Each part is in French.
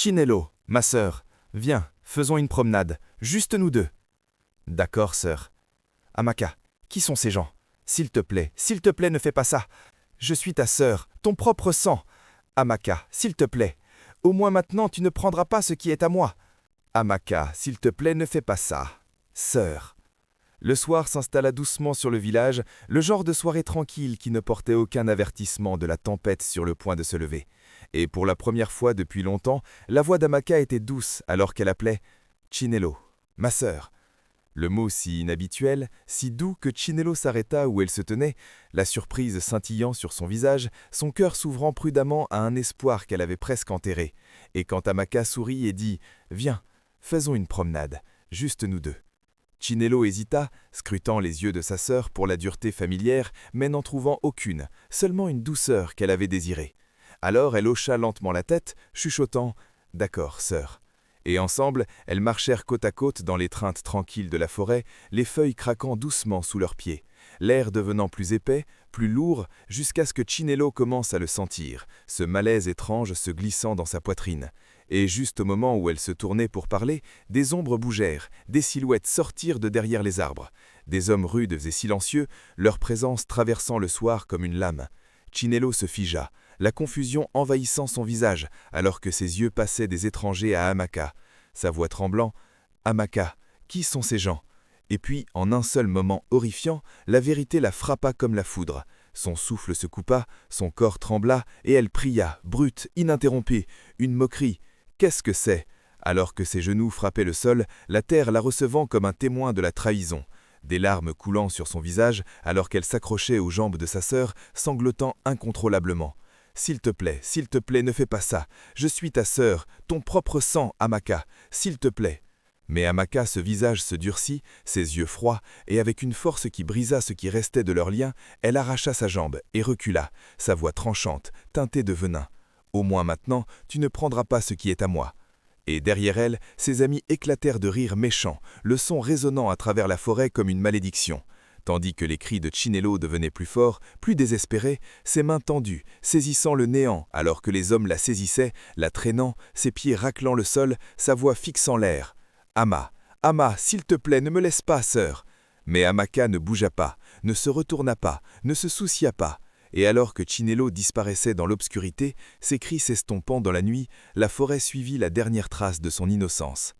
Chinelo, ma sœur, viens, faisons une promenade, juste nous deux. D'accord, sœur. Amaka, qui sont ces gens? S'il te plaît, ne fais pas ça. Je suis ta sœur, ton propre sang. Amaka, s'il te plaît, au moins maintenant tu ne prendras pas ce qui est à moi. Amaka, s'il te plaît, ne fais pas ça. Sœur. Le soir s'installa doucement sur le village, le genre de soirée tranquille qui ne portait aucun avertissement de la tempête sur le point de se lever. Et pour la première fois depuis longtemps, la voix d'Amaka était douce alors qu'elle appelait « Chinelo, ma sœur ». Le mot si inhabituel, si doux que Chinelo s'arrêta où elle se tenait, la surprise scintillant sur son visage, son cœur s'ouvrant prudemment à un espoir qu'elle avait presque enterré. Et quand Amaka sourit et dit « Viens, faisons une promenade, juste nous deux ». Chinelo hésita, scrutant les yeux de sa sœur pour la dureté familière, mais n'en trouvant aucune, seulement une douceur qu'elle avait désirée. Alors elle hocha lentement la tête, chuchotant « D'accord, sœur ». Et ensemble, elles marchèrent côte à côte dans l'étreinte tranquille de la forêt, les feuilles craquant doucement sous leurs pieds, l'air devenant plus épais, plus lourd, jusqu'à ce que Chinelo commence à le sentir, ce malaise étrange se glissant dans sa poitrine. Et juste au moment où elle se tournait pour parler, des ombres bougèrent, des silhouettes sortirent de derrière les arbres. Des hommes rudes et silencieux, leur présence traversant le soir comme une lame. Chinelo se figea, la confusion envahissant son visage, alors que ses yeux passaient des étrangers à Amaka. Sa voix tremblant, « Amaka, qui sont ces gens ?» Et puis, en un seul moment horrifiant, la vérité la frappa comme la foudre. Son souffle se coupa, son corps trembla, et elle pria, brute, ininterrompue, une moquerie. Qu'est-ce que c'est? Alors que ses genoux frappaient le sol, la terre la recevant comme un témoin de la trahison. Des larmes coulant sur son visage, alors qu'elle s'accrochait aux jambes de sa sœur, sanglotant incontrôlablement. « S'il te plaît, ne fais pas ça. Je suis ta sœur, ton propre sang, Amaka. S'il te plaît. » Mais Amaka, ce visage se durcit, ses yeux froids, et avec une force qui brisa ce qui restait de leur lien, elle arracha sa jambe et recula, sa voix tranchante, teintée de venin. « Au moins maintenant, tu ne prendras pas ce qui est à moi. » Et derrière elle, ses amis éclatèrent de rires méchants, le son résonnant à travers la forêt comme une malédiction. Tandis que les cris de Chinelo devenaient plus forts, plus désespérés, ses mains tendues, saisissant le néant alors que les hommes la saisissaient, la traînant, ses pieds raclant le sol, sa voix fixant l'air. « Ama, s'il te plaît, ne me laisse pas, sœur !» Mais Amaka ne bougea pas, ne se retourna pas, ne se soucia pas. Et alors que Chinelo disparaissait dans l'obscurité, ses cris s'estompant dans la nuit, la forêt suivit la dernière trace de son innocence.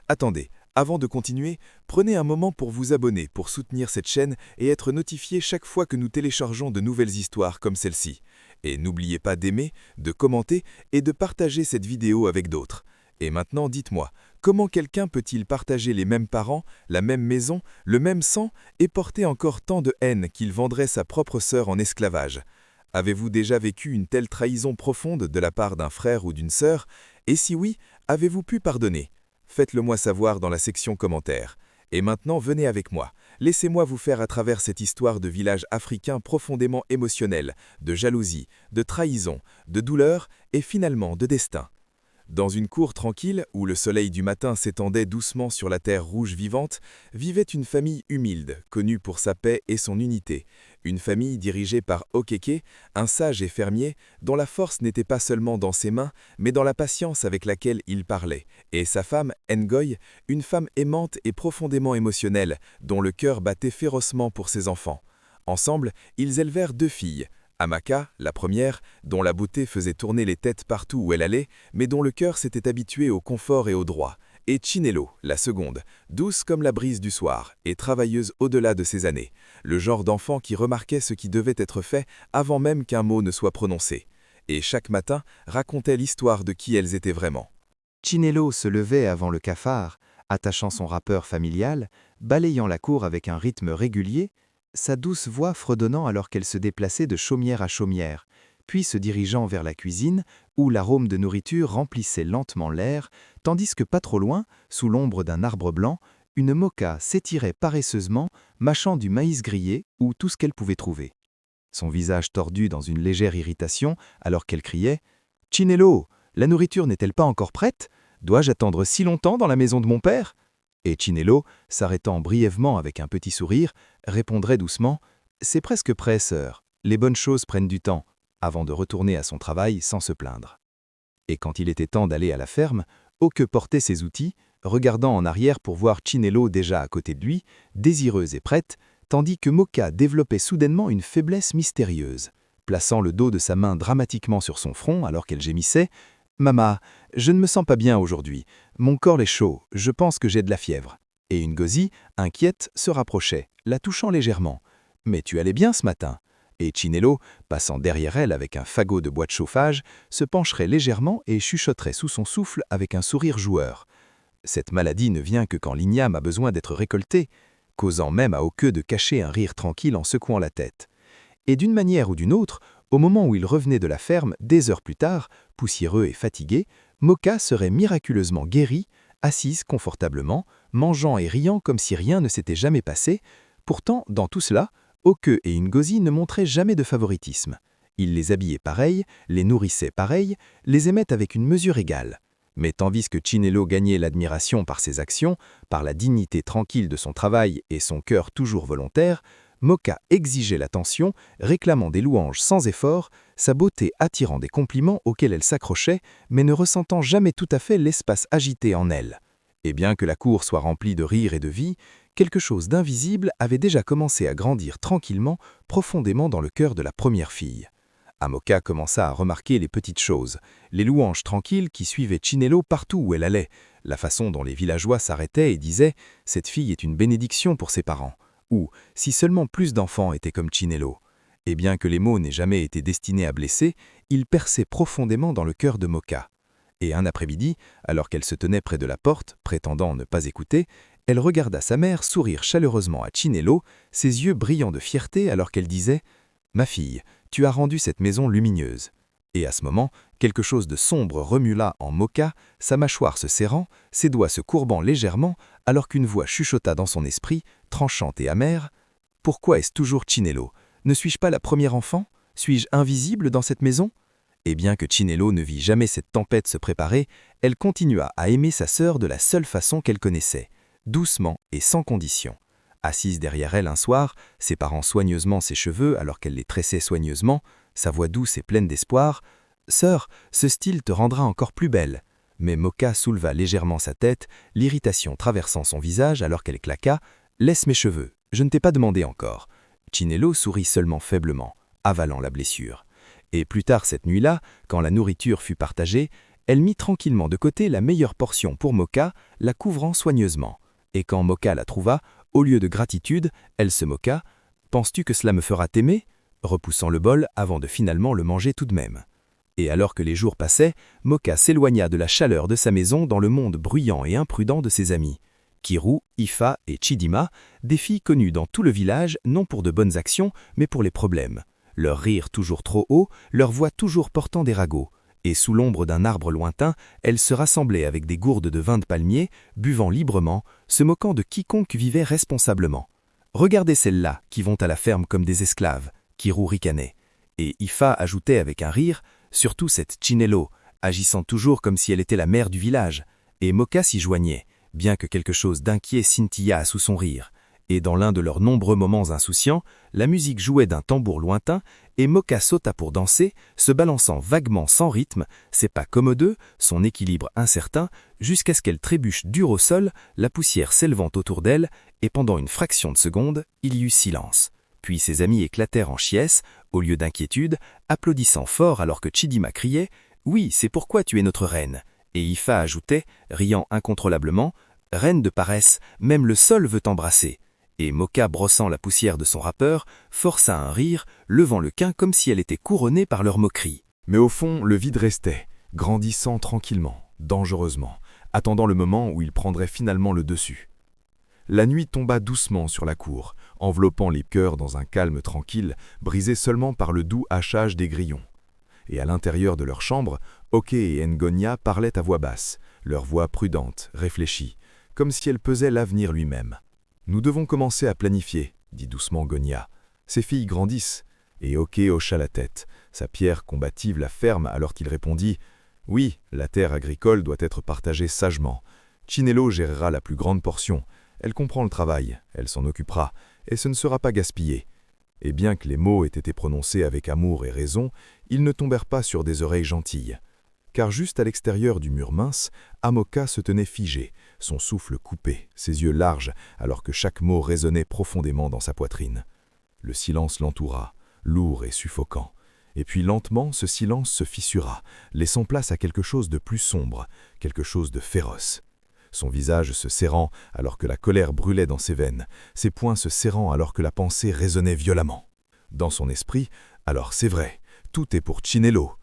Attendez, avant de continuer, prenez un moment pour vous abonner pour soutenir cette chaîne et être notifié chaque fois que nous téléchargeons de nouvelles histoires comme celle-ci. Et n'oubliez pas d'aimer, de commenter et de partager cette vidéo avec d'autres. Et maintenant, dites-moi, comment quelqu'un peut-il partager les mêmes parents, la même maison, le même sang et porter encore tant de haine qu'il vendrait sa propre sœur en esclavage? Avez-vous déjà vécu une telle trahison profonde de la part d'un frère ou d'une sœur? Et si oui, avez-vous pu pardonner? Faites-le moi savoir dans la section commentaires. Et maintenant, venez avec moi. Laissez-moi vous faire à travers cette histoire de village africain profondément émotionnel, de jalousie, de trahison, de douleur et finalement de destin. Dans une cour tranquille, où le soleil du matin s'étendait doucement sur la terre rouge vivante, vivait une famille humilde, connue pour sa paix et son unité. Une famille dirigée par Okeke, un sage et fermier, dont la force n'était pas seulement dans ses mains, mais dans la patience avec laquelle il parlait, et sa femme, Ngoy, une femme aimante et profondément émotionnelle, dont le cœur battait férocement pour ses enfants. Ensemble, ils élevèrent 2 filles, Amaka, la première, dont la beauté faisait tourner les têtes partout où elle allait, mais dont le cœur s'était habitué au confort et au droit, et Chinelo, la seconde, douce comme la brise du soir et travailleuse au-delà de ses années, le genre d'enfant qui remarquait ce qui devait être fait avant même qu'un mot ne soit prononcé, et chaque matin racontait l'histoire de qui elles étaient vraiment. Chinelo se levait avant le cafard, attachant son rappeur familial, balayant la cour avec un rythme régulier, sa douce voix fredonnant alors qu'elle se déplaçait de chaumière à chaumière, puis se dirigeant vers la cuisine, où l'arôme de nourriture remplissait lentement l'air, tandis que pas trop loin, sous l'ombre d'un arbre blanc, une moka s'étirait paresseusement, mâchant du maïs grillé ou tout ce qu'elle pouvait trouver. Son visage tordu dans une légère irritation, alors qu'elle criait « Chinelo, la nourriture n'est-elle pas encore prête? Dois-je attendre si longtemps dans la maison de mon père ?» Et Chinelo, s'arrêtant brièvement avec un petit sourire, répondrait doucement « C'est presque prêt, sœur. Les bonnes choses prennent du temps », avant de retourner à son travail sans se plaindre. Et quand il était temps d'aller à la ferme, Oke portait ses outils, regardant en arrière pour voir Chinelo déjà à côté de lui, désireuse et prête, tandis que Moka développait soudainement une faiblesse mystérieuse. Plaçant le dos de sa main dramatiquement sur son front alors qu'elle gémissait, « Mama, je ne me sens pas bien aujourd'hui. Mon corps est chaud, je pense que j'ai de la fièvre. » Et Ngozi, inquiète, se rapprochait, la touchant légèrement. « Mais tu allais bien ce matin ?» Et Chinelo, passant derrière elle avec un fagot de bois de chauffage, se pencherait légèrement et chuchoterait sous son souffle avec un sourire joueur. Cette maladie ne vient que quand l'igname a besoin d'être récoltée, causant même à Oke de cacher un rire tranquille en secouant la tête. Et d'une manière ou d'une autre, au moment où il revenait de la ferme, des heures plus tard, poussiéreux et fatigué, Moka serait miraculeusement guéri, assise confortablement, mangeant et riant comme si rien ne s'était jamais passé. Pourtant, dans tout cela, Oke et Ngozi ne montraient jamais de favoritisme. Ils les habillaient pareil, les nourrissaient pareil, les aimaient avec une mesure égale. Mais tandis que Chinelo gagnait l'admiration par ses actions, par la dignité tranquille de son travail et son cœur toujours volontaire, Moka exigeait l'attention, réclamant des louanges sans effort, sa beauté attirant des compliments auxquels elle s'accrochait, mais ne ressentant jamais tout à fait l'espace agité en elle. Et bien que la cour soit remplie de rire et de vie, quelque chose d'invisible avait déjà commencé à grandir tranquillement, profondément dans le cœur de la première fille. Amoka commença à remarquer les petites choses, les louanges tranquilles qui suivaient Chinelo partout où elle allait, la façon dont les villageois s'arrêtaient et disaient « Cette fille est une bénédiction pour ses parents » ou « Si seulement plus d'enfants étaient comme Chinelo ». Et bien que les mots n'aient jamais été destinés à blesser, ils perçaient profondément dans le cœur de Moka. Et un après-midi, alors qu'elle se tenait près de la porte, prétendant ne pas écouter, elle regarda sa mère sourire chaleureusement à Chinelo, ses yeux brillant de fierté alors qu'elle disait « Ma fille, tu as rendu cette maison lumineuse. » Et à ce moment, quelque chose de sombre remua en Moka, sa mâchoire se serrant, ses doigts se courbant légèrement, alors qu'une voix chuchota dans son esprit, tranchante et amère « Pourquoi est-ce toujours Chinelo? Ne suis-je pas la première enfant? Suis-je invisible dans cette maison ?» Et bien que Chinelo ne vit jamais cette tempête se préparer, elle continua à aimer sa sœur de la seule façon qu'elle connaissait, doucement et sans condition. Assise derrière elle un soir, séparant soigneusement ses cheveux alors qu'elle les tressait soigneusement, sa voix douce et pleine d'espoir, « Sœur, ce style te rendra encore plus belle. » Mais Moka souleva légèrement sa tête, l'irritation traversant son visage alors qu'elle claqua « Laisse mes cheveux, je ne t'ai pas demandé encore. » Chinelo sourit seulement faiblement, avalant la blessure. Et plus tard cette nuit-là, quand la nourriture fut partagée, elle mit tranquillement de côté la meilleure portion pour Moka, la couvrant soigneusement. Et quand Moka la trouva, au lieu de gratitude, elle se moqua. « Penses-tu que cela me fera t'aimer ?» repoussant le bol avant de finalement le manger tout de même. Et alors que les jours passaient, Moka s'éloigna de la chaleur de sa maison dans le monde bruyant et imprudent de ses amis. Kiru, Ifa et Chidima, des filles connues dans tout le village non pour de bonnes actions, mais pour les problèmes. Leur rire toujours trop haut, leur voix toujours portant des ragots. Et sous l'ombre d'un arbre lointain, elles se rassemblaient avec des gourdes de vin de palmier, buvant librement, se moquant de quiconque vivait responsablement. « Regardez celles-là, qui vont à la ferme comme des esclaves », Kiru ricanait. Et Ifa ajoutait avec un rire, surtout cette Chinelo, agissant toujours comme si elle était la mère du village. Et Moka s'y joignait, bien que quelque chose d'inquiet scintilla sous son rire. Et dans l'un de leurs nombreux moments insouciants, la musique jouait d'un tambour lointain, et Moka sauta pour danser, se balançant vaguement sans rythme, ses pas commodeux, son équilibre incertain, jusqu'à ce qu'elle trébuche dure au sol, la poussière s'élevant autour d'elle, et pendant une fraction de seconde, il y eut silence. Puis ses amis éclatèrent en chiesses, au lieu d'inquiétude, applaudissant fort alors que Chidima criait « Oui, c'est pourquoi tu es notre reine !» Et Ifa ajoutait, riant incontrôlablement « Reine de paresse, même le sol veut t'embrasser !» Et Moka, brossant la poussière de son rappeur, força un rire, levant le quint comme si elle était couronnée par leur moquerie. Mais au fond, le vide restait, grandissant tranquillement, dangereusement, attendant le moment où il prendrait finalement le dessus. La nuit tomba doucement sur la cour, enveloppant les cœurs dans un calme tranquille, brisé seulement par le doux hachage des grillons. Et à l'intérieur de leur chambre, Oke et Ngonia parlaient à voix basse, leur voix prudente, réfléchie, comme si elle pesait l'avenir lui-même. « Nous devons commencer à planifier, » dit doucement Ngonia. « Ces filles grandissent. » Et Oke hocha la tête. Sa pierre combative la ferme alors qu'il répondit « Oui, la terre agricole doit être partagée sagement. Chinelo gérera la plus grande portion. Elle comprend le travail, elle s'en occupera, et ce ne sera pas gaspillé. » Et bien que les mots aient été prononcés avec amour et raison, ils ne tombèrent pas sur des oreilles gentilles. car juste à l'extérieur du mur mince, Amoka se tenait figé, son souffle coupé, ses yeux larges, alors que chaque mot résonnait profondément dans sa poitrine. Le silence l'entoura, lourd et suffocant. Et puis lentement, ce silence se fissura, laissant place à quelque chose de plus sombre, quelque chose de féroce. Son visage se serrant alors que la colère brûlait dans ses veines, ses poings se serrant alors que la pensée résonnait violemment. Dans son esprit, alors c'est vrai, tout est pour Chinelo.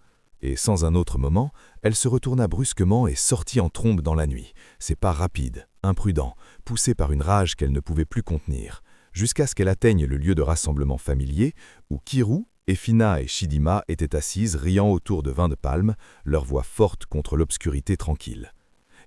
Et sans un autre moment, elle se retourna brusquement et sortit en trombe dans la nuit, ses pas rapides, imprudents, poussés par une rage qu'elle ne pouvait plus contenir, jusqu'à ce qu'elle atteigne le lieu de rassemblement familier où Kiru, Efina et Chidima étaient assises riant autour de vins de palme, leur voix forte contre l'obscurité tranquille.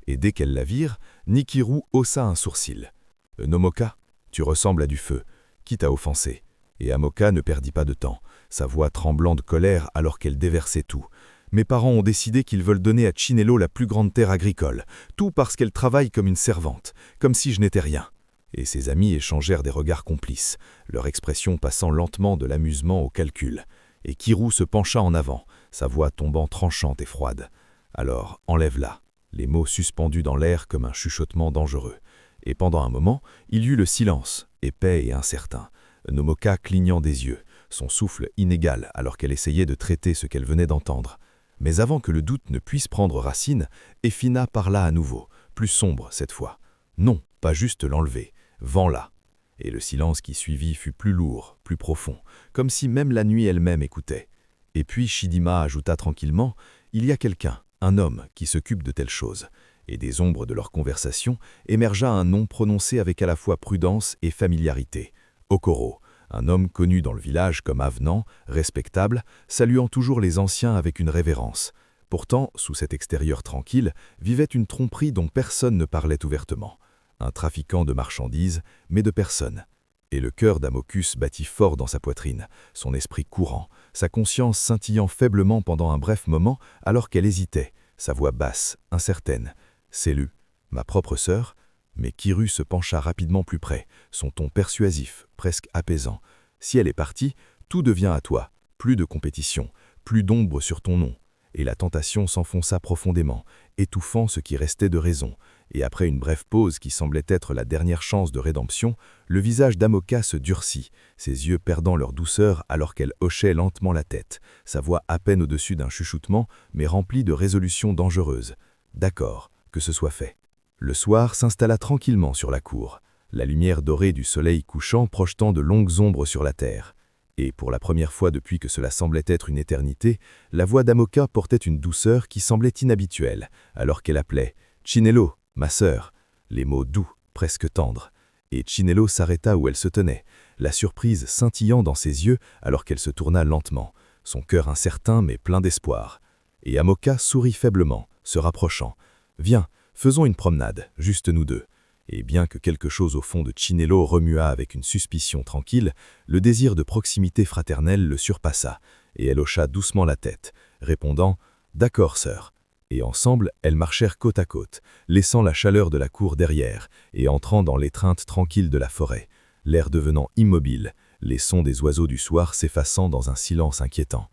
Et dès qu'elles la virent, Nikiru haussa un sourcil. « Nomoka, tu ressembles à du feu, quitte à offenser. » Et Amoka ne perdit pas de temps, sa voix tremblant de colère alors qu'elle déversait tout. « Mes parents ont décidé qu'ils veulent donner à Chinelo la plus grande terre agricole, tout parce qu'elle travaille comme une servante, comme si je n'étais rien. » Et ses amis échangèrent des regards complices, leur expression passant lentement de l'amusement au calcul. Et Kiru se pencha en avant, sa voix tombant tranchante et froide. « Alors, enlève-la. » Les mots suspendus dans l'air comme un chuchotement dangereux. Et pendant un moment, il y eut le silence, épais et incertain. Nomoka clignant des yeux, son souffle inégal alors qu'elle essayait de traiter ce qu'elle venait d'entendre. Mais avant que le doute ne puisse prendre racine, Efina parla à nouveau, plus sombre cette fois. Non, pas juste l'enlever, vends-la. Et le silence qui suivit fut plus lourd, plus profond, comme si même la nuit elle-même écoutait. Et puis Chidima ajouta tranquillement, il y a quelqu'un, un homme qui s'occupe de telles choses. Et des ombres de leur conversation émergea un nom prononcé avec à la fois prudence et familiarité. Okoro, un homme connu dans le village comme avenant, respectable, saluant toujours les anciens avec une révérence. Pourtant, sous cet extérieur tranquille, vivait une tromperie dont personne ne parlait ouvertement. Un trafiquant de marchandises, mais de personnes. Et le cœur d'Amokus battit fort dans sa poitrine, son esprit courant, sa conscience scintillant faiblement pendant un bref moment alors qu'elle hésitait, sa voix basse, incertaine. « C'est lui, ma propre sœur ?» Mais Kiru se pencha rapidement plus près, son ton persuasif, presque apaisant. « Si elle est partie, tout devient à toi, plus de compétition, plus d'ombre sur ton nom. » Et la tentation s'enfonça profondément, étouffant ce qui restait de raison. Et après une brève pause qui semblait être la dernière chance de rédemption, le visage d'Amoka se durcit, ses yeux perdant leur douceur alors qu'elle hochait lentement la tête, sa voix à peine au-dessus d'un chuchotement, mais remplie de résolutions dangereuses. « D'accord, que ce soit fait. » Le soir s'installa tranquillement sur la cour, la lumière dorée du soleil couchant projetant de longues ombres sur la terre. Et pour la première fois depuis que cela semblait être une éternité, la voix d'Amoka portait une douceur qui semblait inhabituelle, alors qu'elle appelait « Chinelo, ma sœur », les mots doux, presque tendres. Et Chinelo s'arrêta où elle se tenait, la surprise scintillant dans ses yeux alors qu'elle se tourna lentement, son cœur incertain mais plein d'espoir. Et Amoka sourit faiblement, se rapprochant. « Viens, faisons une promenade, juste nous deux. » Et bien que quelque chose au fond de Chinelo remuât avec une suspicion tranquille, le désir de proximité fraternelle le surpassa, et elle hocha doucement la tête, répondant « D'accord, sœur ». Et ensemble, elles marchèrent côte à côte, laissant la chaleur de la cour derrière, et entrant dans l'étreinte tranquille de la forêt, l'air devenant immobile, les sons des oiseaux du soir s'effaçant dans un silence inquiétant.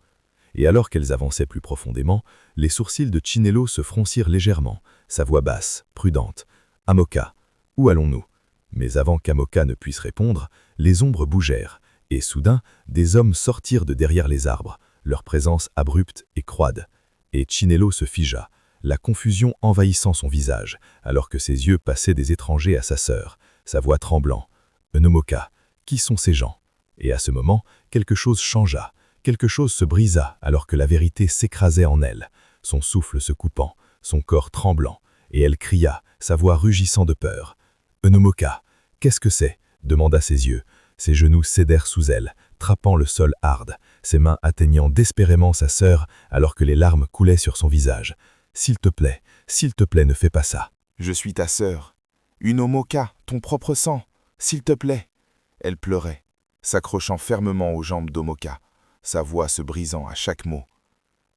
Et alors qu'elles avançaient plus profondément, les sourcils de Chinelo se froncirent légèrement, sa voix basse, prudente. « Amoka, où allons-nous » Mais avant qu'Amoka ne puisse répondre, les ombres bougèrent, et soudain, des hommes sortirent de derrière les arbres, leur présence abrupte et croide. Et Chinelo se figea, la confusion envahissant son visage, alors que ses yeux passaient des étrangers à sa sœur, sa voix tremblant. « Nomoka, qui sont ces gens ?» Et à ce moment, quelque chose changea, quelque chose se brisa alors que la vérité s'écrasait en elle, son souffle se coupant, son corps tremblant, et elle cria, sa voix rugissant de peur. « Nomoka, qu'est-ce que c'est ?» demanda ses yeux. Ses genoux cédèrent sous elle, trappant le sol hard, ses mains atteignant désespérément sa sœur alors que les larmes coulaient sur son visage. « S'il te plaît, ne fais pas ça. » « Je suis ta sœur. Une Omoka, ton propre sang. S'il te plaît. » Elle pleurait, s'accrochant fermement aux jambes d'Omoka, sa voix se brisant à chaque mot.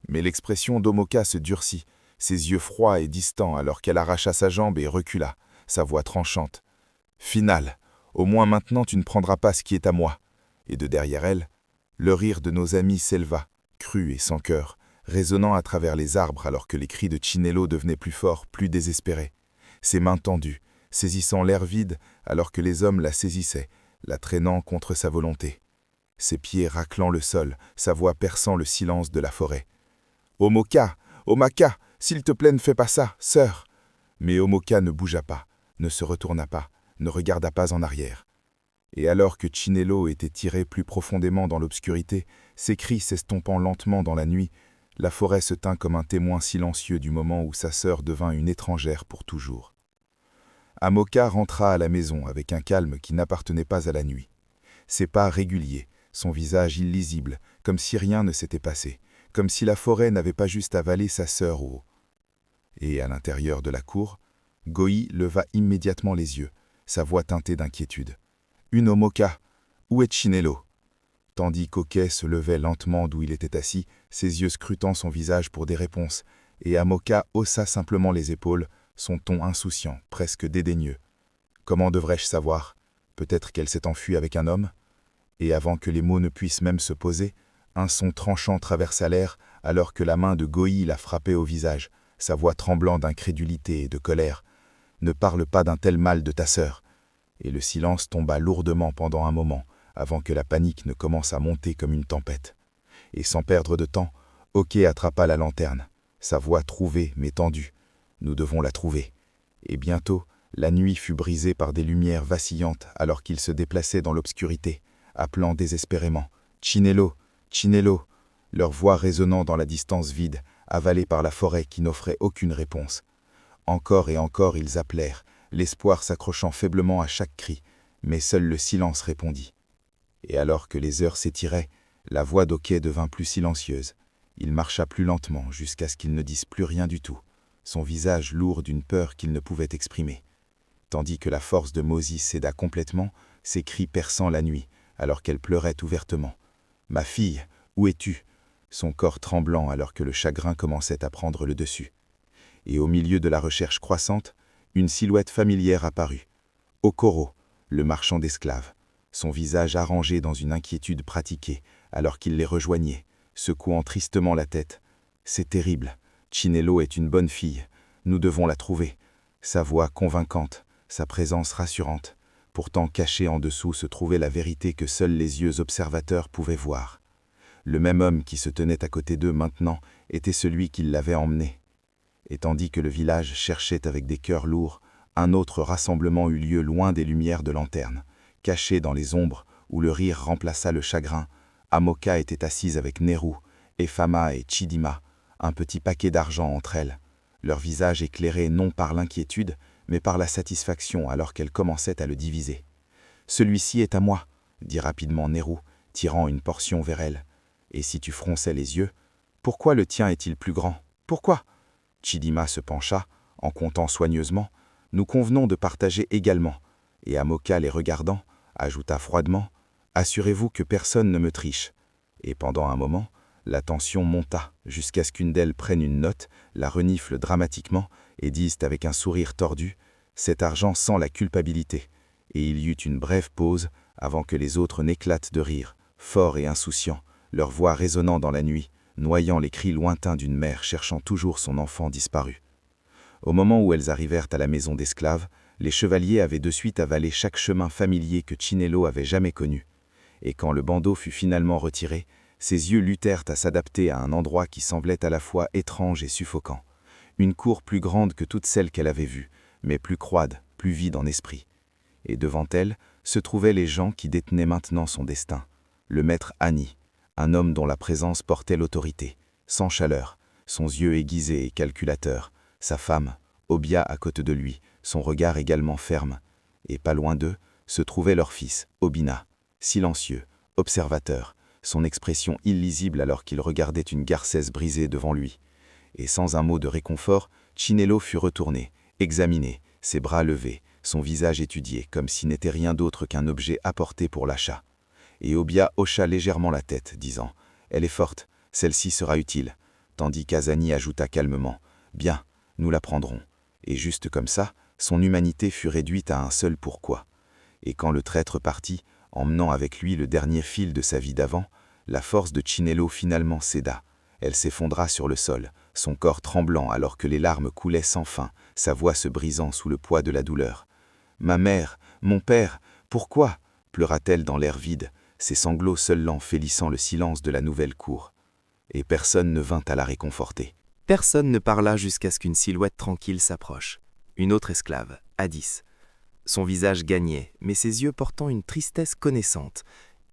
Mais l'expression d'Omoka se durcit, ses yeux froids et distants alors qu'elle arracha sa jambe et recula, sa voix tranchante. « Finale, au moins maintenant tu ne prendras pas ce qui est à moi. » Et de derrière elle, le rire de nos amis s'éleva, cru et sans cœur, résonnant à travers les arbres alors que les cris de Chinelo devenaient plus forts, plus désespérés. Ses mains tendues, saisissant l'air vide alors que les hommes la saisissaient, la traînant contre sa volonté. Ses pieds raclant le sol, sa voix perçant le silence de la forêt. « Omoka, Omaka, s'il te plaît ne fais pas ça, sœur !» Mais Omoka ne bougea pas, ne se retourna pas, ne regarda pas en arrière. Et alors que Chinelo était tiré plus profondément dans l'obscurité, ses cris s'estompant lentement dans la nuit, la forêt se tint comme un témoin silencieux du moment où sa sœur devint une étrangère pour toujours. Amoka rentra à la maison avec un calme qui n'appartenait pas à la nuit. Ses pas réguliers, son visage illisible, comme si rien ne s'était passé, comme si la forêt n'avait pas juste avalé sa sœur au... Et à l'intérieur de la cour, Goï leva immédiatement les yeux, sa voix teintée d'inquiétude. « Une Omoka, où est Chinelo ?» Tandis qu'Oké se levait lentement d'où il était assis, ses yeux scrutant son visage pour des réponses, et Amoka haussa simplement les épaules, son ton insouciant, presque dédaigneux. « Comment devrais-je savoir? Peut-être qu'elle s'est enfuie avec un homme ?» Et avant que les mots ne puissent même se poser, un son tranchant traversa l'air alors que la main de Goï la frappait au visage, sa voix tremblant d'incrédulité et de colère. « Ne parle pas d'un tel mal de ta sœur !» Et le silence tomba lourdement pendant un moment, avant que la panique ne commence à monter comme une tempête. Et sans perdre de temps, Oké attrapa la lanterne, sa voix trouvée mais tendue. « Nous devons la trouver. » Et bientôt, la nuit fut brisée par des lumières vacillantes alors qu'il se déplaçait dans l'obscurité, appelant désespérément « Chinelo, Chinelo !» leur voix résonnant dans la distance vide, avalée par la forêt qui n'offrait aucune réponse. Encore et encore ils appelèrent, l'espoir s'accrochant faiblement à chaque cri, mais seul le silence répondit. Et alors que les heures s'étiraient, la voix d'Oké devint plus silencieuse. Il marcha plus lentement jusqu'à ce qu'il ne dise plus rien du tout, son visage lourd d'une peur qu'il ne pouvait exprimer. Tandis que la force de Mosi céda complètement, ses cris perçant la nuit, alors qu'elle pleurait ouvertement. « Ma fille, où es-tu » son corps tremblant alors que le chagrin commençait à prendre le dessus. Et au milieu de la recherche croissante, une silhouette familière apparut. Okoro, le marchand d'esclaves, son visage arrangé dans une inquiétude pratiquée, alors qu'il les rejoignait, secouant tristement la tête. « C'est terrible, Chinelo est une bonne fille, nous devons la trouver. » Sa voix convaincante, sa présence rassurante. Pourtant cachée en dessous se trouvait la vérité que seuls les yeux observateurs pouvaient voir. Le même homme qui se tenait à côté d'eux maintenant était celui qui l'avait emmené. Et tandis que le village cherchait avec des cœurs lourds, un autre rassemblement eut lieu loin des lumières de lanterne. Caché dans les ombres, où le rire remplaça le chagrin, Amoka était assise avec Neru, Efama et Chidima, un petit paquet d'argent entre elles, leur visage éclairé non par l'inquiétude, mais par la satisfaction alors qu'elles commençaient à le diviser. « Celui-ci est à moi, » dit rapidement Neru, tirant une portion vers elle. « Et si tu fronçais les yeux, pourquoi le tien est-il plus grand? Pourquoi ?» Chidima se pencha, en comptant soigneusement. « Nous convenons de partager également. » Et Amoka les regardant, ajouta froidement « Assurez-vous que personne ne me triche. » Et pendant un moment, la tension monta, jusqu'à ce qu'une d'elles prenne une note, la renifle dramatiquement, et dise avec un sourire tordu « Cet argent sent la culpabilité. » Et il y eut une brève pause, avant que les autres n'éclatent de rire, forts et insouciants, leur voix résonnant dans la nuit, noyant les cris lointains d'une mère cherchant toujours son enfant disparu. Au moment où elles arrivèrent à la maison d'esclaves, les chevaliers avaient de suite avalé chaque chemin familier que Chinelo avait jamais connu. Et quand le bandeau fut finalement retiré, ses yeux luttèrent à s'adapter à un endroit qui semblait à la fois étrange et suffocant. Une cour plus grande que toutes celles qu'elle avait vues, mais plus croide, plus vide en esprit. Et devant elle se trouvaient les gens qui détenaient maintenant son destin. Le maître Ani, un homme dont la présence portait l'autorité, sans chaleur, son yeux aiguisé et calculateur, sa femme, Obia à côté de lui, son regard également ferme, et pas loin d'eux se trouvait leur fils, Obina, silencieux, observateur, son expression illisible alors qu'il regardait une garcesse brisée devant lui. Et sans un mot de réconfort, Chinelo fut retourné, examiné, ses bras levés, son visage étudié, comme s'il n'était rien d'autre qu'un objet apporté pour l'achat. Et Obia hocha légèrement la tête, disant « Elle est forte, celle-ci sera utile », tandis qu'Azani ajouta calmement « Bien, nous la prendrons ». Et juste comme ça, son humanité fut réduite à un seul pourquoi. Et quand le traître partit, emmenant avec lui le dernier fil de sa vie d'avant, la force de Chinelo finalement céda. Elle s'effondra sur le sol, son corps tremblant alors que les larmes coulaient sans fin, sa voix se brisant sous le poids de la douleur. « Ma mère, mon père, pourquoi ?» pleura-t-elle dans l'air vide, ses sanglots seulement félissant le silence de la nouvelle cour. Et personne ne vint à la réconforter. Personne ne parla jusqu'à ce qu'une silhouette tranquille s'approche. Une autre esclave, Hadis. Son visage gagnait, mais ses yeux portant une tristesse connaissante,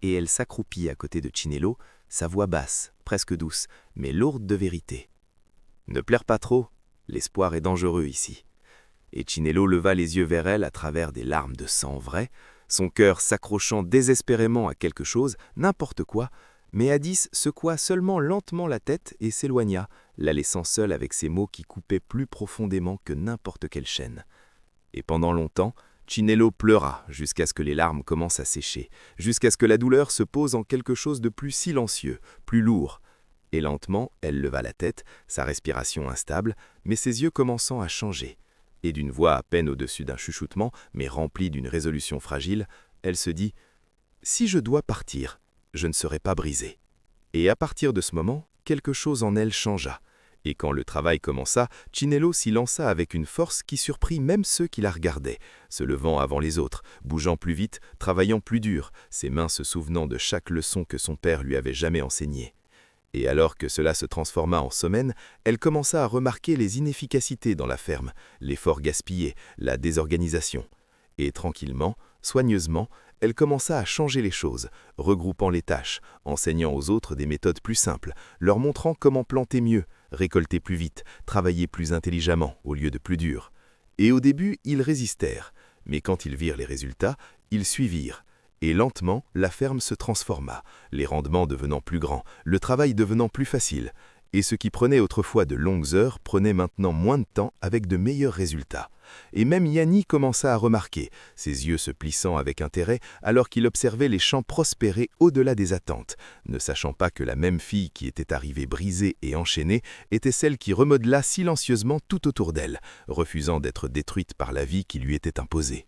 et elle s'accroupit à côté de Chinelo, sa voix basse, presque douce, mais lourde de vérité. « Ne pleure pas trop, l'espoir est dangereux ici. » Et Chinelo leva les yeux vers elle à travers des larmes de sang vrai, son cœur s'accrochant désespérément à quelque chose, n'importe quoi, mais Hadis secoua seulement lentement la tête et s'éloigna, la laissant seule avec ces mots qui coupaient plus profondément que n'importe quelle chaîne. Et pendant longtemps, Chinelo pleura jusqu'à ce que les larmes commencent à sécher, jusqu'à ce que la douleur se pose en quelque chose de plus silencieux, plus lourd. Et lentement, elle leva la tête, sa respiration instable, mais ses yeux commençant à changer. Et d'une voix à peine au-dessus d'un chuchotement, mais remplie d'une résolution fragile, elle se dit « Si je dois partir, je ne serai pas brisée. » Et à partir de ce moment, quelque chose en elle changea. Et quand le travail commença, Chinelo s'y lança avec une force qui surprit même ceux qui la regardaient, se levant avant les autres, bougeant plus vite, travaillant plus dur, ses mains se souvenant de chaque leçon que son père lui avait jamais enseignée. Et alors que cela se transforma en semaine, elle commença à remarquer les inefficacités dans la ferme, l'effort gaspillé, la désorganisation. Et tranquillement, soigneusement, elle commença à changer les choses, regroupant les tâches, enseignant aux autres des méthodes plus simples, leur montrant comment planter mieux, récolter plus vite, travailler plus intelligemment au lieu de plus dur. Et au début, ils résistèrent, mais quand ils virent les résultats, ils suivirent. Et lentement, la ferme se transforma, les rendements devenant plus grands, le travail devenant plus facile. Et ce qui prenait autrefois de longues heures prenait maintenant moins de temps avec de meilleurs résultats. Et même Yanni commença à remarquer, ses yeux se plissant avec intérêt alors qu'il observait les champs prospérer au-delà des attentes, ne sachant pas que la même fille qui était arrivée brisée et enchaînée était celle qui remodela silencieusement tout autour d'elle, refusant d'être détruite par la vie qui lui était imposée.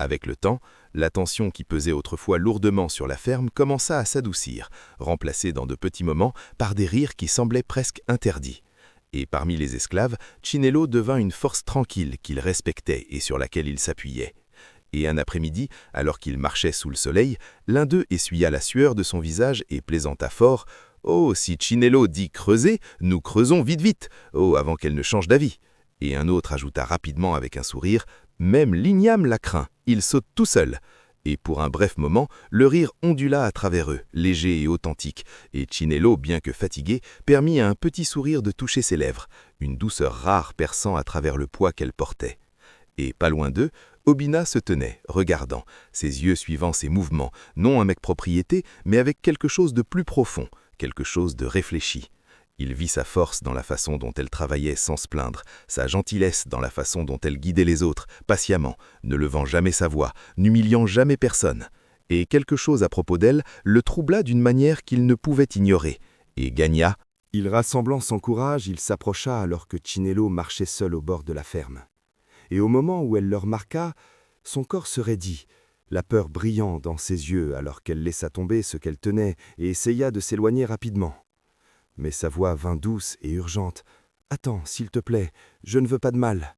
Avec le temps, la tension qui pesait autrefois lourdement sur la ferme commença à s'adoucir, remplacée dans de petits moments par des rires qui semblaient presque interdits. Et parmi les esclaves, Chinelo devint une force tranquille qu'il respectait et sur laquelle il s'appuyait. Et un après-midi, alors qu'il marchait sous le soleil, l'un d'eux essuya la sueur de son visage et plaisanta fort « Oh, si Chinelo dit creuser, nous creusons vite vite, oh, avant qu'elle ne change d'avis !» Et un autre ajouta rapidement avec un sourire « Même l'igname la craint, il saute tout seul !» Et pour un bref moment, le rire ondula à travers eux, léger et authentique, et Chinelo, bien que fatigué, permit à un petit sourire de toucher ses lèvres, une douceur rare perçant à travers le poids qu'elle portait. Et pas loin d'eux, Obina se tenait, regardant, ses yeux suivant ses mouvements, non avec propriété, mais avec quelque chose de plus profond, quelque chose de réfléchi. Il vit sa force dans la façon dont elle travaillait sans se plaindre, sa gentillesse dans la façon dont elle guidait les autres, patiemment, ne levant jamais sa voix, n'humiliant jamais personne. Et quelque chose à propos d'elle le troubla d'une manière qu'il ne pouvait ignorer, et gagna. Il rassemblant son courage, il s'approcha alors que Chinelo marchait seul au bord de la ferme. Et au moment où elle le remarqua, son corps se raidit, la peur brillant dans ses yeux alors qu'elle laissa tomber ce qu'elle tenait et essaya de s'éloigner rapidement. Mais sa voix vint douce et urgente. « Attends, s'il te plaît, je ne veux pas de mal. »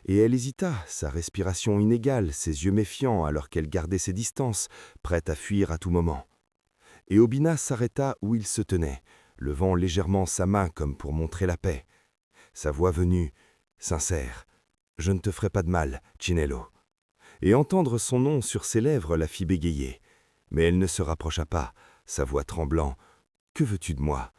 Et elle hésita, sa respiration inégale, ses yeux méfiants alors qu'elle gardait ses distances, prête à fuir à tout moment. Et Obina s'arrêta où il se tenait, levant légèrement sa main comme pour montrer la paix. Sa voix venue, sincère. « Je ne te ferai pas de mal, Chinelo. » Et entendre son nom sur ses lèvres la fit bégayer. Mais elle ne se rapprocha pas, sa voix tremblant. « Que veux-tu de moi ?»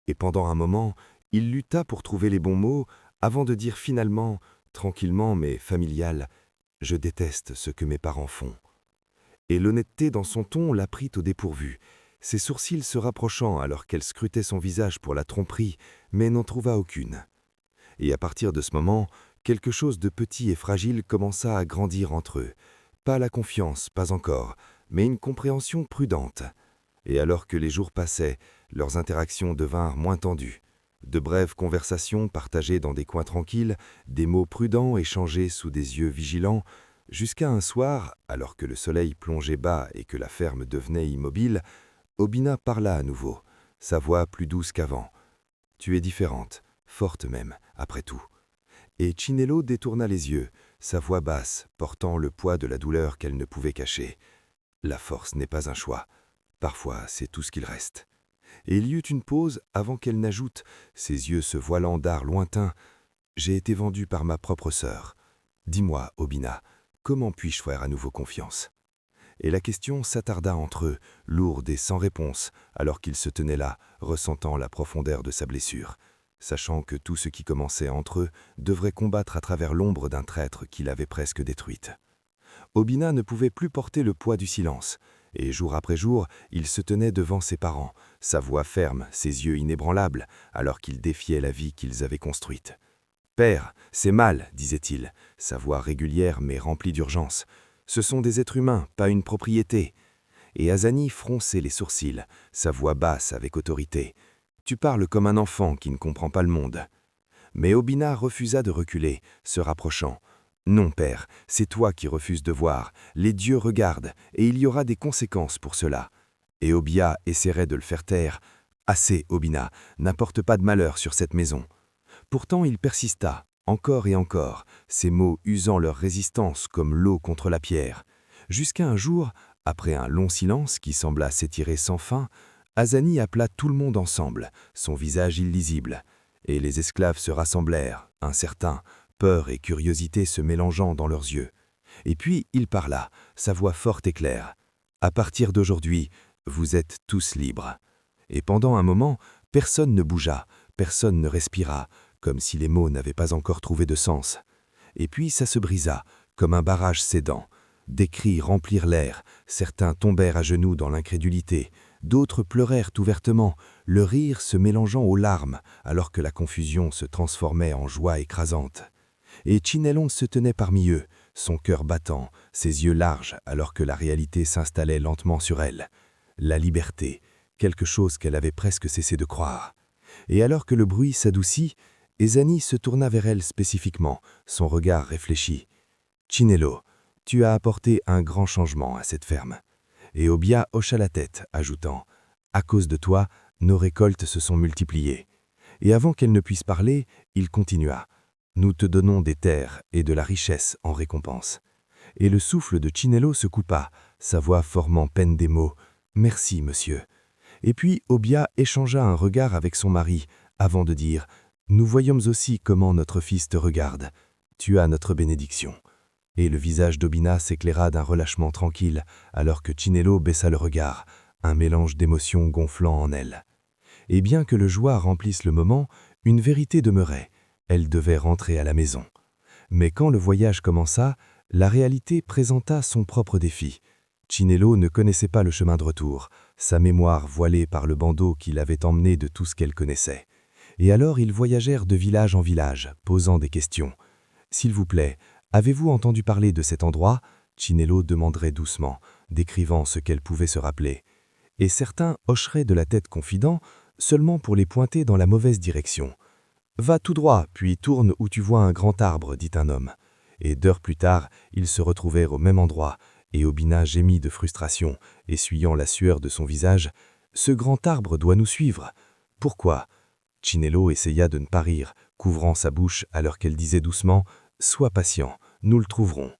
Et pendant un moment, il lutta pour trouver les bons mots avant de dire finalement, tranquillement mais familial, « Je déteste ce que mes parents font. » Et l'honnêteté dans son ton la prit au dépourvu, ses sourcils se rapprochant alors qu'elle scrutait son visage pour la tromperie, mais n'en trouva aucune. Et à partir de ce moment, quelque chose de petit et fragile commença à grandir entre eux. Pas la confiance, pas encore, mais une compréhension prudente. Et alors que les jours passaient, leurs interactions devinrent moins tendues. De brèves conversations partagées dans des coins tranquilles, des mots prudents échangés sous des yeux vigilants, jusqu'à un soir, alors que le soleil plongeait bas et que la ferme devenait immobile, Obina parla à nouveau, sa voix plus douce qu'avant. Tu es différente, forte même, après tout. » Et Chinelo détourna les yeux, sa voix basse, portant le poids de la douleur qu'elle ne pouvait cacher. « La force n'est pas un choix. Parfois, c'est tout ce qu'il reste. » Et il y eut une pause avant qu'elle n'ajoute, ses yeux se voilant d'art lointain, « J'ai été vendue par ma propre sœur. Dis-moi, Obina, comment puis-je faire à nouveau confiance ?» Et la question s'attarda entre eux, lourde et sans réponse, alors qu'ils se tenaient là, ressentant la profondeur de sa blessure, sachant que tout ce qui commençait entre eux devrait combattre à travers l'ombre d'un traître qui l'avait presque détruite. Obina ne pouvait plus porter le poids du silence, et jour après jour, il se tenait devant ses parents, sa voix ferme, ses yeux inébranlables, alors qu'il défiait la vie qu'ils avaient construite. « Père, c'est mal, disait-il, sa voix régulière mais remplie d'urgence. Ce sont des êtres humains, pas une propriété. » Et Azani fronçait les sourcils, sa voix basse avec autorité. « Tu parles comme un enfant qui ne comprend pas le monde. » Mais Obina refusa de reculer, se rapprochant. « Non, père, c'est toi qui refuses de voir. Les dieux regardent, et il y aura des conséquences pour cela. » Et Obia essaierait de le faire taire. « Assez, Obina, n'apporte pas de malheur sur cette maison. » Pourtant il persista, encore et encore, ces mots usant leur résistance comme l'eau contre la pierre. Jusqu'à un jour, après un long silence qui sembla s'étirer sans fin, Azani appela tout le monde ensemble, son visage illisible. Et les esclaves se rassemblèrent, incertains, peur et curiosité se mélangeant dans leurs yeux. Et puis il parla, sa voix forte et claire. « À partir d'aujourd'hui, vous êtes tous libres. » Et pendant un moment, personne ne bougea, personne ne respira, comme si les mots n'avaient pas encore trouvé de sens. Et puis ça se brisa, comme un barrage cédant. Des cris remplirent l'air, certains tombèrent à genoux dans l'incrédulité, d'autres pleurèrent ouvertement, le rire se mélangeant aux larmes, alors que la confusion se transformait en joie écrasante. Et Chinelon se tenait parmi eux, son cœur battant, ses yeux larges, alors que la réalité s'installait lentement sur elle. La liberté, quelque chose qu'elle avait presque cessé de croire. Et alors que le bruit s'adoucit, Ezani se tourna vers elle spécifiquement, son regard réfléchi. « Chinelo, tu as apporté un grand changement à cette ferme. » Et Obia hocha la tête, ajoutant « À cause de toi, nos récoltes se sont multipliées. » Et avant qu'elle ne puisse parler, il continua « Nous te donnons des terres et de la richesse en récompense. » Et le souffle de Chinelo se coupa, sa voix formant peine des mots « Merci, monsieur. » Et puis Obia échangea un regard avec son mari, avant de dire « Nous voyons aussi comment notre fils te regarde. Tu as notre bénédiction. » Et le visage d'Obina s'éclaira d'un relâchement tranquille, alors que Chinelo baissa le regard, un mélange d'émotions gonflant en elle. Et bien que le joie remplisse le moment, une vérité demeurait. Elle devait rentrer à la maison. Mais quand le voyage commença, la réalité présenta son propre défi. Chinelo ne connaissait pas le chemin de retour, sa mémoire voilée par le bandeau qui l'avait emmené de tout ce qu'elle connaissait. Et alors ils voyagèrent de village en village, posant des questions. « S'il vous plaît, avez-vous entendu parler de cet endroit ?» Chinelo demanderait doucement, décrivant ce qu'elle pouvait se rappeler. Et certains hocheraient de la tête confident, seulement pour les pointer dans la mauvaise direction. « Va tout droit, puis tourne où tu vois un grand arbre, dit un homme. » Et d'heures plus tard, ils se retrouvèrent au même endroit, et Obina gémit de frustration, essuyant la sueur de son visage. « Ce grand arbre doit nous suivre. » « Pourquoi ?» Chinelo essaya de ne pas rire, couvrant sa bouche alors qu'elle disait doucement « Sois patient, nous le trouverons. »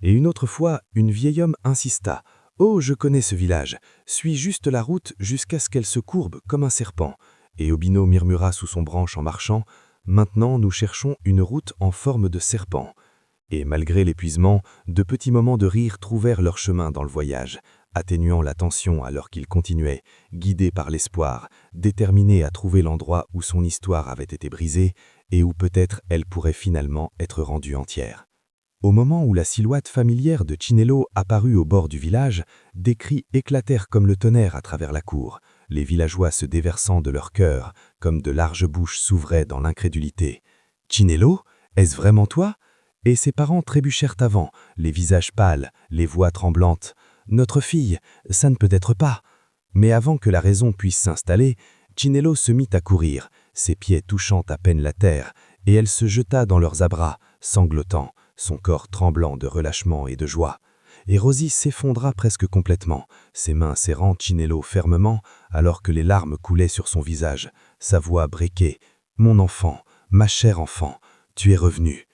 Et une autre fois, une vieille homme insista « Oh, je connais ce village, suis juste la route jusqu'à ce qu'elle se courbe comme un serpent. » Et Obino murmura sous son branche en marchant « Maintenant, nous cherchons une route en forme de serpent. » Et malgré l'épuisement, de petits moments de rire trouvèrent leur chemin dans le voyage, atténuant la tension alors qu'il continuait, guidé par l'espoir, déterminé à trouver l'endroit où son histoire avait été brisée et où peut-être elle pourrait finalement être rendue entière. Au moment où la silhouette familière de Chinelo apparut au bord du village, des cris éclatèrent comme le tonnerre à travers la cour, les villageois se déversant de leur cœur, comme de larges bouches s'ouvraient dans l'incrédulité. « Chinelo, est-ce vraiment toi ?» Et ses parents trébuchèrent avant, les visages pâles, les voix tremblantes. « Notre fille, ça ne peut être pas !» Mais avant que la raison puisse s'installer, Chinelo se mit à courir, ses pieds touchant à peine la terre, et elle se jeta dans leurs abras, sanglotant, son corps tremblant de relâchement et de joie. Et Rosie s'effondra presque complètement, ses mains serrant Chinelo fermement, alors que les larmes coulaient sur son visage, sa voix briquée. « Mon enfant, ma chère enfant, tu es revenu. »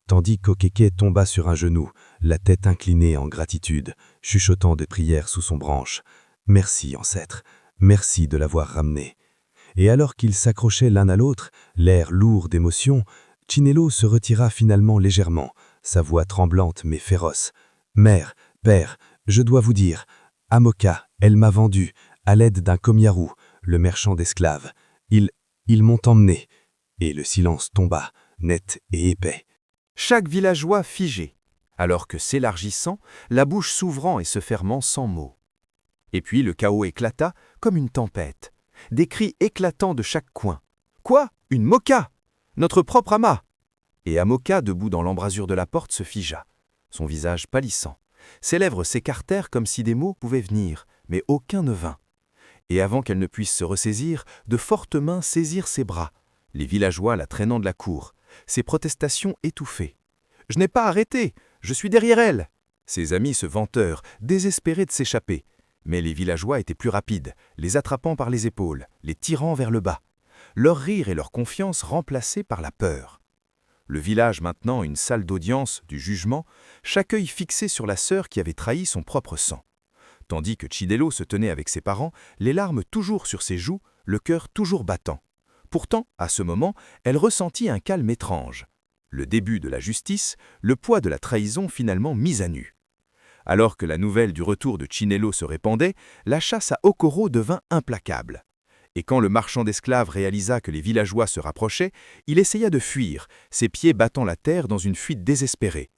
Tandis qu'Okeke tomba sur un genou, la tête inclinée en gratitude, chuchotant de prières sous son branche. « Merci, ancêtre, merci de l'avoir ramené. » Et alors qu'ils s'accrochaient l'un à l'autre, l'air lourd d'émotion, Chinelo se retira finalement légèrement, sa voix tremblante mais féroce. « Mère, père, je dois vous dire, Amoka, elle m'a vendu, à l'aide d'un Komiaru, le marchand d'esclaves. Ils m'ont emmené. » Et le silence tomba, net et épais. Chaque villageois figé, alors que s'élargissant, la bouche s'ouvrant et se fermant sans mots. Et puis le chaos éclata comme une tempête. Des cris éclatants de chaque coin. « Quoi? Une Moka? Notre propre Ama !» Et Amoka, debout dans l'embrasure de la porte, se figea, son visage pâlissant. Ses lèvres s'écartèrent comme si des mots pouvaient venir, mais aucun ne vint. Et avant qu'elle ne puisse se ressaisir, de fortes mains saisirent ses bras, les villageois la traînant de la cour, ses protestations étouffées. « Je n'ai pas arrêté, je suis derrière elle !» Ses amis se vantèrent, désespérés de s'échapper. Mais les villageois étaient plus rapides, les attrapant par les épaules, les tirant vers le bas. Leur rire et leur confiance remplacés par la peur. Le village maintenant une salle d'audience, du jugement, chaque œil fixé sur la sœur qui avait trahi son propre sang. Tandis que Chinelo se tenait avec ses parents, les larmes toujours sur ses joues, le cœur toujours battant. Pourtant, à ce moment, elle ressentit un calme étrange. Le début de la justice, le poids de la trahison finalement mis à nu. Alors que la nouvelle du retour de Chinelo se répandait, la chasse à Okoro devint implacable. Et quand le marchand d'esclaves réalisa que les villageois se rapprochaient, il essaya de fuir, ses pieds battant la terre dans une fuite désespérée.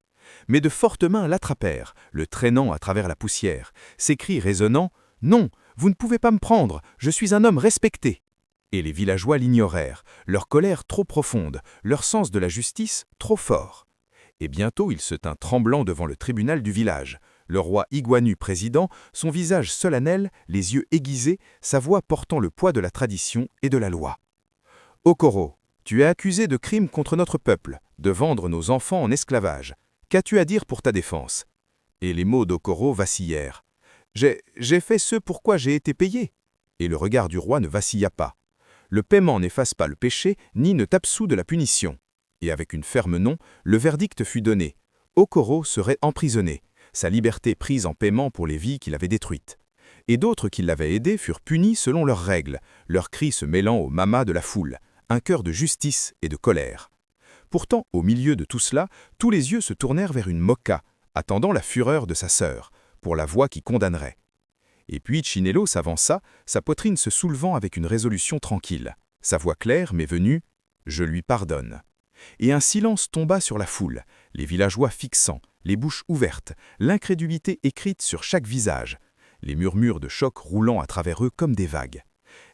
Mais de fortes mains l'attrapèrent, le traînant à travers la poussière, ses cris résonnant « Non, vous ne pouvez pas me prendre, je suis un homme respecté !» Et les villageois l'ignorèrent, leur colère trop profonde, leur sens de la justice trop fort. Et bientôt il se tint tremblant devant le tribunal du village. Le roi Iguanu président, son visage solennel, les yeux aiguisés, sa voix portant le poids de la tradition et de la loi. « Okoro, tu es accusé de crimes contre notre peuple, de vendre nos enfants en esclavage. Qu'as-tu à dire pour ta défense ?» Et les mots d'Okoro vacillèrent. « J'ai fait ce pourquoi j'ai été payé. » Et le regard du roi ne vacilla pas. Le paiement n'efface pas le péché, ni ne t'absout de la punition. Et avec une ferme non, le verdict fut donné. Okoro serait emprisonné, sa liberté prise en paiement pour les vies qu'il avait détruites. Et d'autres qui l'avaient aidé furent punis selon leurs règles, leurs cris se mêlant au mama de la foule, un cœur de justice et de colère. Pourtant, au milieu de tout cela, tous les yeux se tournèrent vers une Moka, attendant la fureur de sa sœur, pour la voix qui condamnerait. Et puis Chinelo s'avança, sa poitrine se soulevant avec une résolution tranquille, sa voix claire mais venue « Je lui pardonne ». Et un silence tomba sur la foule, les villageois fixant, les bouches ouvertes, l'incrédulité écrite sur chaque visage, les murmures de choc roulant à travers eux comme des vagues.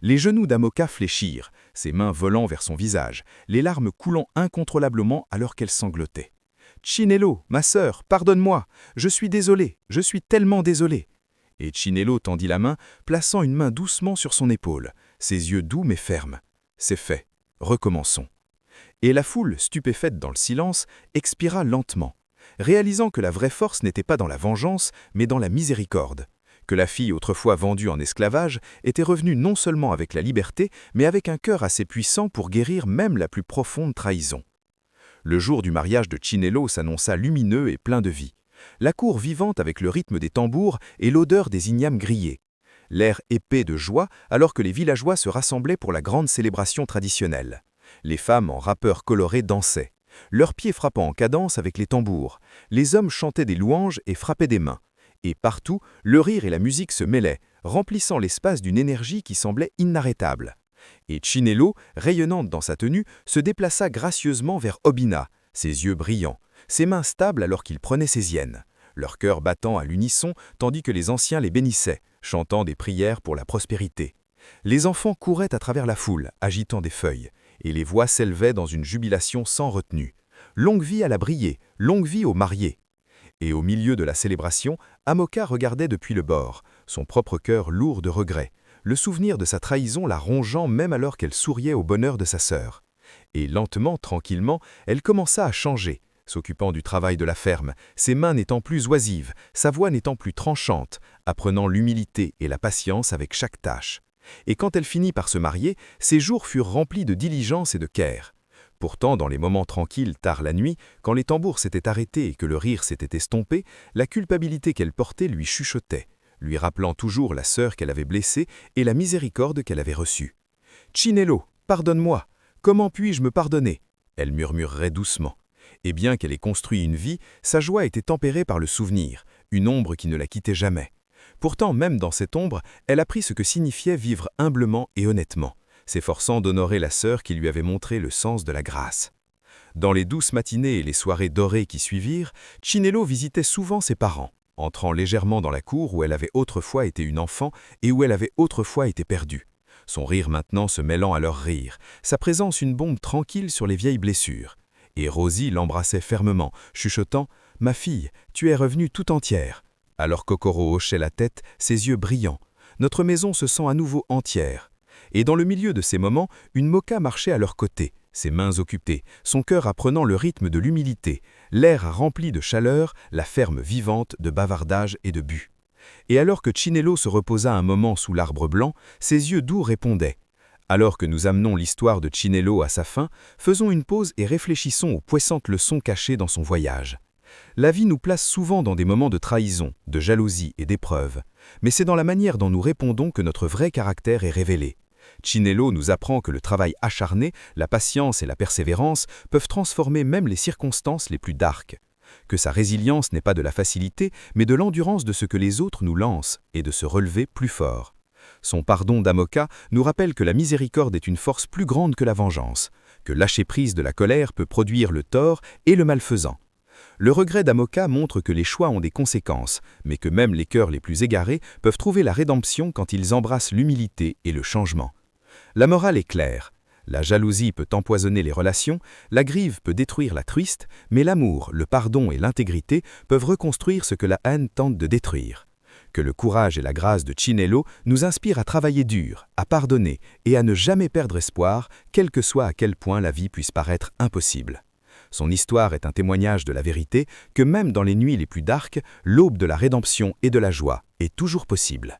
Les genoux d'Amoka fléchirent, ses mains volant vers son visage, les larmes coulant incontrôlablement alors qu'elle sanglotait. « Chinelo, ma sœur, pardonne-moi, je suis désolé, je suis tellement désolé. » Et Chinelo tendit la main, plaçant une main doucement sur son épaule, ses yeux doux mais fermes. « C'est fait, recommençons. » Et la foule, stupéfaite dans le silence, expira lentement, réalisant que la vraie force n'était pas dans la vengeance, mais dans la miséricorde, que la fille autrefois vendue en esclavage était revenue non seulement avec la liberté, mais avec un cœur assez puissant pour guérir même la plus profonde trahison. Le jour du mariage de Chinelo s'annonça lumineux et plein de vie. La cour vivante avec le rythme des tambours et l'odeur des ignames grillés. L'air épais de joie alors que les villageois se rassemblaient pour la grande célébration traditionnelle. Les femmes en rappeurs colorés dansaient, leurs pieds frappant en cadence avec les tambours. Les hommes chantaient des louanges et frappaient des mains. Et partout, le rire et la musique se mêlaient, remplissant l'espace d'une énergie qui semblait inarrêtable. Et Chinelo, rayonnante dans sa tenue, se déplaça gracieusement vers Obina, ses yeux brillants, ses mains stables alors qu'il prenait ses hyènes, leur cœur battant à l'unisson tandis que les anciens les bénissaient, chantant des prières pour la prospérité. Les enfants couraient à travers la foule, agitant des feuilles, et les voix s'élevaient dans une jubilation sans retenue. Longue vie à la brillée, longue vie aux mariés. Et au milieu de la célébration, Amoka regardait depuis le bord, son propre cœur lourd de regrets, le souvenir de sa trahison la rongeant même alors qu'elle souriait au bonheur de sa sœur. Et lentement, tranquillement, elle commença à changer, s'occupant du travail de la ferme, ses mains n'étant plus oisives, sa voix n'étant plus tranchante, apprenant l'humilité et la patience avec chaque tâche. Et quand elle finit par se marier, ses jours furent remplis de diligence et de care. Pourtant, dans les moments tranquilles tard la nuit, quand les tambours s'étaient arrêtés et que le rire s'était estompé, la culpabilité qu'elle portait lui chuchotait, lui rappelant toujours la sœur qu'elle avait blessée et la miséricorde qu'elle avait reçue. « Chinelo, pardonne-moi. Comment puis-je me pardonner ?» elle murmurerait doucement. Et bien qu'elle ait construit une vie, sa joie était tempérée par le souvenir, une ombre qui ne la quittait jamais. Pourtant, même dans cette ombre, elle apprit ce que signifiait vivre humblement et honnêtement, s'efforçant d'honorer la sœur qui lui avait montré le sens de la grâce. Dans les douces matinées et les soirées dorées qui suivirent, Chinelo visitait souvent ses parents, entrant légèrement dans la cour où elle avait autrefois été une enfant et où elle avait autrefois été perdue. Son rire maintenant se mêlant à leur rire, sa présence une bombe tranquille sur les vieilles blessures. Et Rosie l'embrassait fermement, chuchotant « Ma fille, tu es revenue tout entière ». Alors Kokoro hochait la tête, ses yeux brillants. « Notre maison se sent à nouveau entière ». Et dans le milieu de ces moments, une Moka marchait à leur côté, ses mains occupées, son cœur apprenant le rythme de l'humilité, l'air rempli de chaleur, la ferme vivante de bavardage et de but. Et alors que Chinelo se reposa un moment sous l'arbre blanc, ses yeux doux répondaient « Alors que nous amenons l'histoire de Chinelo à sa fin, faisons une pause et réfléchissons aux puissantes leçons cachées dans son voyage. La vie nous place souvent dans des moments de trahison, de jalousie et d'épreuve, mais c'est dans la manière dont nous répondons que notre vrai caractère est révélé. Chinelo nous apprend que le travail acharné, la patience et la persévérance peuvent transformer même les circonstances les plus darques. Que sa résilience n'est pas de la facilité, mais de l'endurance de ce que les autres nous lancent et de se relever plus fort. Son pardon d'Amoka nous rappelle que la miséricorde est une force plus grande que la vengeance, que lâcher prise de la colère peut produire le tort et le malfaisant. Le regret d'Amoka montre que les choix ont des conséquences, mais que même les cœurs les plus égarés peuvent trouver la rédemption quand ils embrassent l'humilité et le changement. La morale est claire. La jalousie peut empoisonner les relations, la grive peut détruire la truiste, mais l'amour, le pardon et l'intégrité peuvent reconstruire ce que la haine tente de détruire. Que le courage et la grâce de Chinelo nous inspirent à travailler dur, à pardonner et à ne jamais perdre espoir, quel que soit à quel point la vie puisse paraître impossible. Son histoire est un témoignage de la vérité que même dans les nuits les plus darques, l'aube de la rédemption et de la joie est toujours possible.